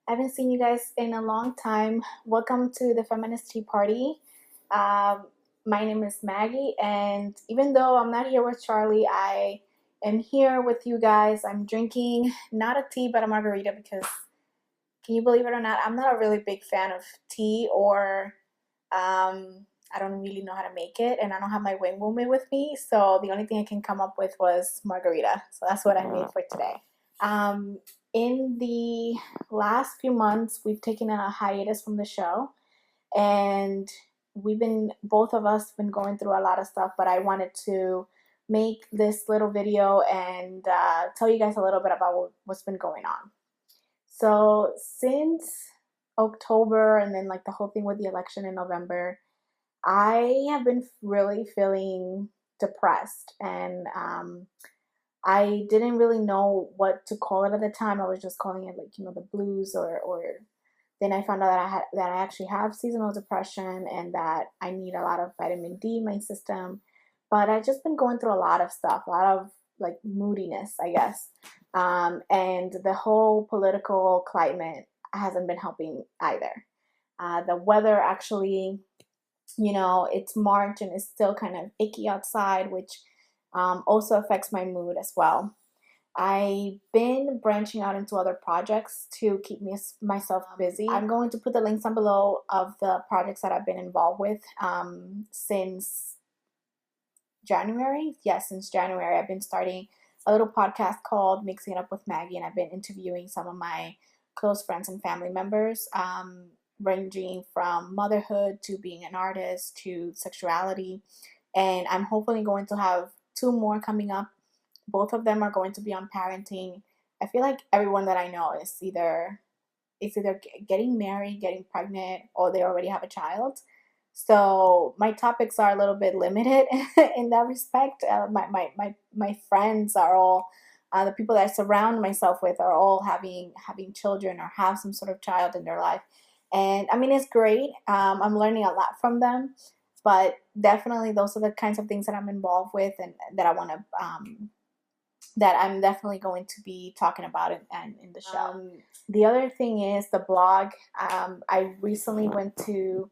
I haven't seen you guys in a long time. Welcome to the Feminist Tea Party. My name is Maggie, and even though I'm not here with Charlie, I am here with you guys. I'm drinking not a tea, but a margarita because, can you believe it or not, I'm not a really big fan of tea, or I don't really know how to make it, and I don't have my wing woman with me, so the only thing I can come up with was margarita. So that's what I made for today. In the last few months, we've taken a hiatus from the show, and both of us been going through a lot of stuff, but I wanted to make this little video and tell you guys a little bit about what's been going on. So since October, and then like the whole thing with the election in November, I have been really feeling depressed, and I didn't really know what to call it at the time. I was just calling it like, the blues, or then I found out that I actually have seasonal depression and that I need a lot of vitamin D in my system. But I've just been going through a lot of stuff, a lot of like moodiness, I guess. And the whole political climate hasn't been helping either. The weather actually, it's March and it's still kind of icky outside, which also affects my mood as well. I've been branching out into other projects to keep myself busy. I'm going to put the links down below of the projects that I've been involved with since January. Yes, since January, I've been starting a little podcast called Mixing It Up with Maggie, and I've been interviewing some of my close friends and family members, ranging from motherhood to being an artist to sexuality. And I'm hopefully going to have 2 more coming up. Both of them are going to be on parenting. I feel like everyone that I know is either getting married, getting pregnant, or they already have a child. So my topics are a little bit limited in that respect. My friends are all, the people that I surround myself with are all having children or have some sort of child in their life. And I mean, it's great. I'm learning a lot from them, but definitely those are the kinds of things that I'm involved with, and that I want to, that I'm definitely going to be talking about it and in the show. The other thing is the blog. I recently went to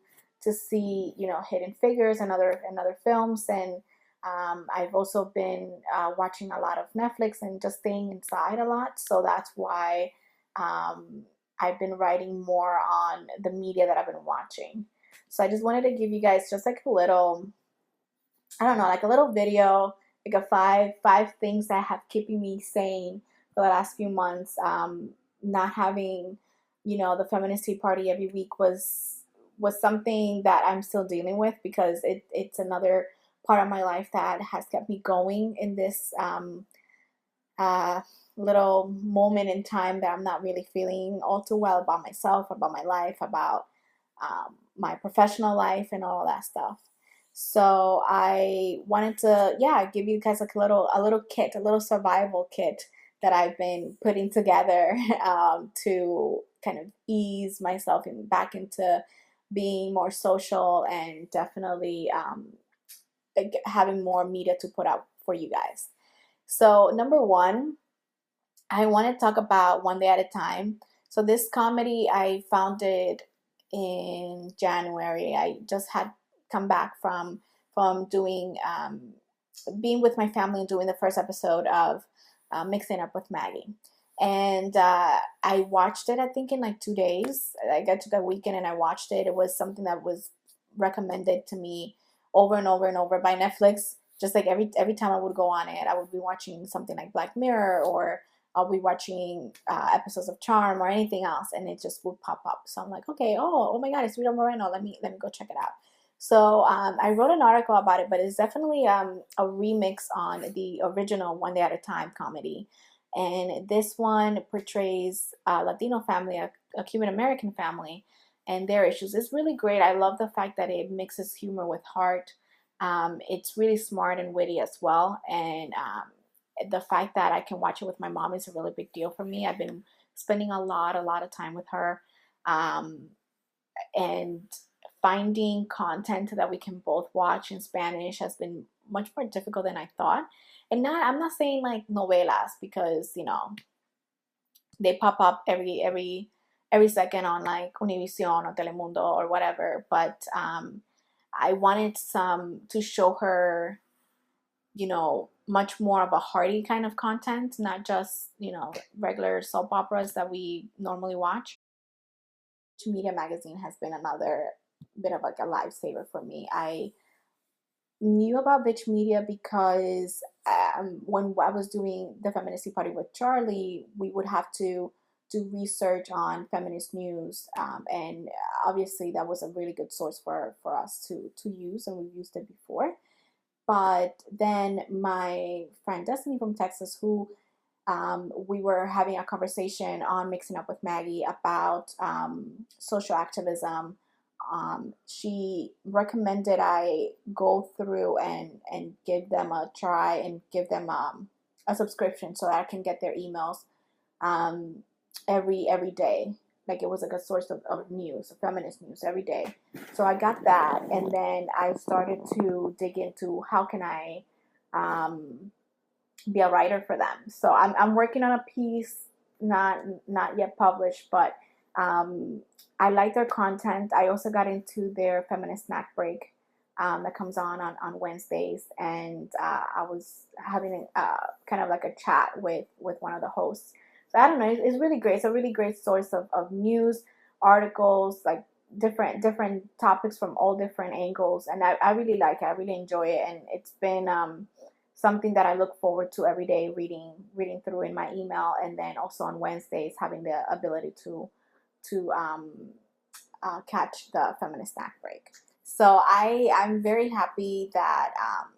see, Hidden Figures and other films, and I've also been watching a lot of Netflix and just staying inside a lot. So that's why I've been writing more on the media that I've been watching. So I just wanted to give you guys just like a little, I don't know, like a little video, like a five things that have keeping me sane for the last few months. Not having, the Feminist Tea Party every week was something that I'm still dealing with, because it's another part of my life that has kept me going in this little moment in time that I'm not really feeling all too well about myself, about my life, about my professional life, and all that stuff. So I wanted to, give you guys like a little kit, a little survival kit that I've been putting together to kind of ease myself back into being more social, and definitely having more media to put out for you guys. So number one, I want to talk about One Day at a Time. So this comedy, I found it in January. I just had come back from doing being with my family and doing the first episode of Mixing Up with Maggie. And I watched it, I think, in like 2 days. I got to the weekend and I watched it. It was something that was recommended to me over and over and over by Netflix. Just like every time I would go on it, I would be watching something like Black Mirror, or I'll be watching episodes of Charm or anything else, and it just would pop up. So I'm like, okay, oh my God, it's Rita Moreno. Let me go check it out. So I wrote an article about it, but it's definitely a remix on the original One Day at a Time comedy. And this one portrays a Latino family, a Cuban American family, and their issues. It's really great. I love the fact that it mixes humor with heart. It's really smart and witty as well. And the fact that I can watch it with my mom is a really big deal for me. I've been spending a lot of time with her. And finding content that we can both watch in Spanish has been much more difficult than I thought. And I'm not saying like novelas, because they pop up every every second on like Univision or Telemundo or whatever. But I wanted to show her, you know, much more of a hearty kind of content, not just, you know, regular soap operas that we normally watch. Media magazine has been another bit of like a lifesaver for me. I knew about Bitch Media because when I was doing the Feminist Tea Party with Charlie, we would have to do research on feminist news, and obviously that was a really good source for us to use, and we've used it before. But then my friend Destiny from Texas, who we were having a conversation on Mixing Up with Maggie about social activism. She recommended I go through and give them a try and give them a subscription so that I can get their emails um, every day. Like it was like a source of news, of feminist news every day. So I got that, and then I started to dig into how can I be a writer for them. So I'm working on a piece, not yet published, but I like their content. I also got into their feminist snack break that comes on Wednesdays, and I was having kind of like a chat with one of the hosts. So I don't know, it's really great. It's a really great source of news, articles, like different topics from all different angles, and I really like it. I really enjoy it, and it's been something that I look forward to every day, reading through in my email, and then also on Wednesdays having the ability to catch the feminist snack break. So I'm very happy that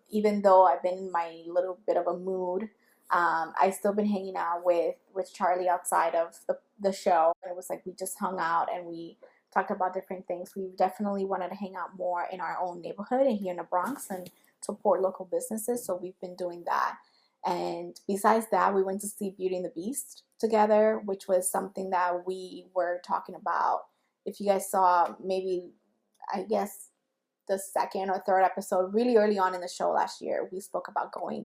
even though I've been in my little bit of a mood, I still been hanging out with Charlie outside of the show. And it was like we just hung out and we talked about different things. We definitely wanted to hang out more in our own neighborhood and here in the Bronx and support local businesses. So we've been doing that. And besides that, we went to see Beauty and the Beast together, which was something that we were talking about. If you guys saw, maybe, I guess, the second or third episode, really early on in the show last year, we spoke about going.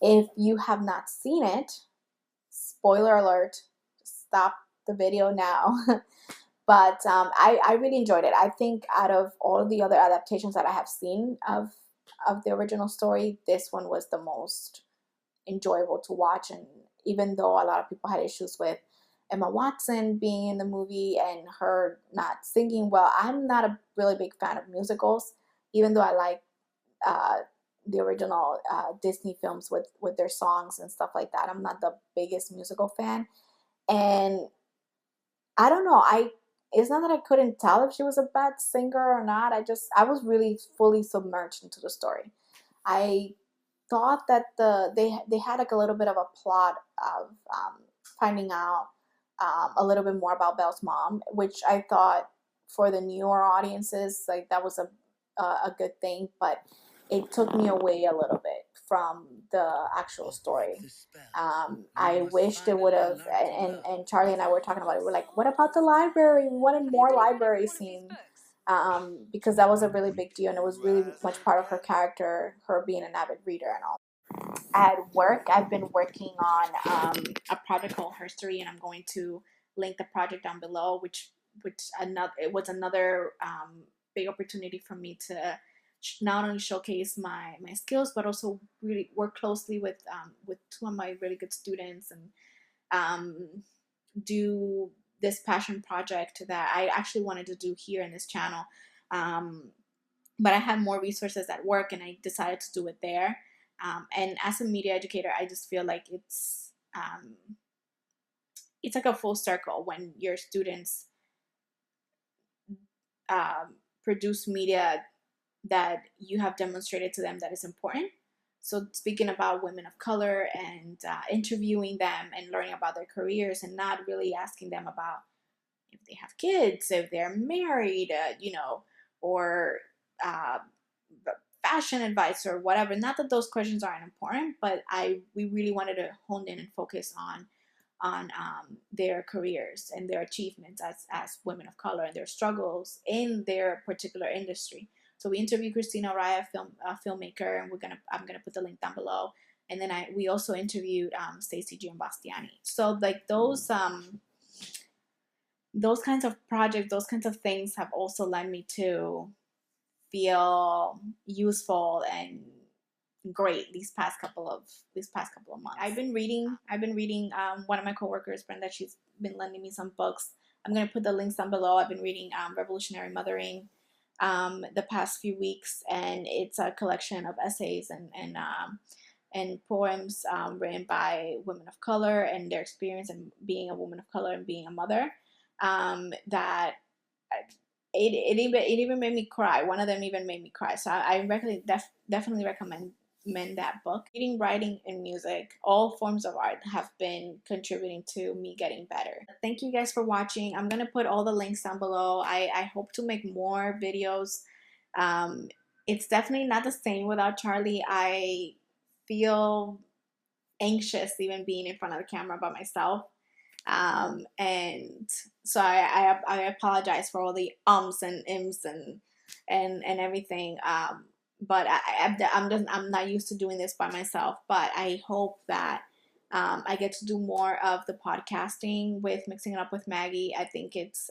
If you have not seen it, spoiler alert, stop the video now. But I really enjoyed it. I think out of all of the other adaptations that I have seen of the original story, this one was the most enjoyable to watch. And even though a lot of people had issues with Emma Watson being in the movie and her not singing well, I'm not a really big fan of musicals, even though I like the original Disney films with their songs and stuff like that. I'm not the biggest musical fan. And I don't know, it's not that I couldn't tell if she was a bad singer or not. I was really fully submerged into the story. I thought that they had like a little bit of a plot of finding out a little bit more about Belle's mom, which I thought for the newer audiences, like that was a good thing, but it took me away a little bit from the actual story. I wished it would have, and Charlie and I were talking about it. We're like, what about the library? We wanted more library scenes. Because that was a really big deal, and it was really much part of her character, her being an avid reader and all. At work, I've been working on a project called HERstory, and I'm going to link the project down below, which it was another big opportunity for me to not only showcase my skills, but also really work closely with two of my really good students and do this passion project that I actually wanted to do here in this channel. But I had more resources at work, and I decided to do it there. And as a media educator, I just feel like it's like a full circle when your students produce media that you have demonstrated to them that is important. So speaking about women of color and interviewing them and learning about their careers, and not really asking them about if they have kids, if they're married, or fashion advice or whatever. Not that those questions aren't important, but we really wanted to hone in and focus on their careers and their achievements as women of color and their struggles in their particular industry. So we interviewed Christina Raya, filmmaker, and I'm gonna put the link down below. And then we also interviewed Stacey Giambastiani. So like those those kinds of projects, those kinds of things have also led me to feel useful and great these past couple of months. I've been reading one of my coworkers, Brenda, she's been lending me some books. I'm going to put the links down below. I've been reading Revolutionary Mothering the past few weeks, and it's a collection of essays and poems written by women of color and their experience in being a woman of color and being a mother. That it even made me cry. One of them even made me cry. So I definitely recommend that book. Reading, writing, and music, all forms of art, have been contributing to me getting better. Thank you guys for watching. I'm gonna put all the links down below. I hope to make more videos. It's definitely not the same without Charlie. I feel anxious even being in front of the camera by myself. And so I apologize for all the ums and ims and everything. But I'm not used to doing this by myself. But I hope that I get to do more of the podcasting with Mixing It Up with Maggie. I think it's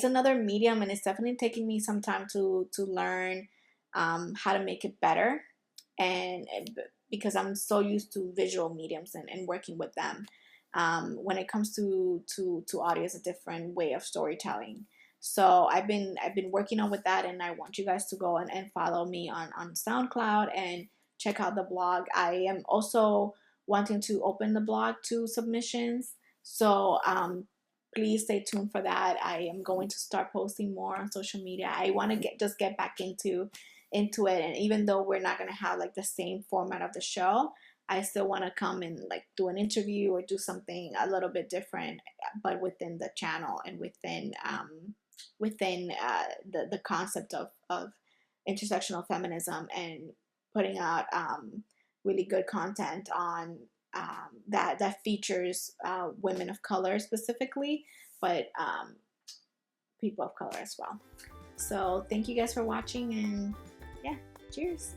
another medium, and it's definitely taking me some time to learn how to make it better, and because I'm so used to visual mediums and working with them. When it comes to audio, is a different way of storytelling. So I've been working on with that, and I want you guys to go and follow me on SoundCloud and check out the blog. I am also wanting to open the blog to submissions, so please stay tuned for that. I am going to start posting more on social media. I want to get back into it, and even though we're not going to have like the same format of the show, I still want to come and like do an interview or do something a little bit different, but within the channel and within the concept of intersectional feminism, and putting out really good content on that features women of color specifically, but people of color as well. So thank you guys for watching, and yeah, cheers.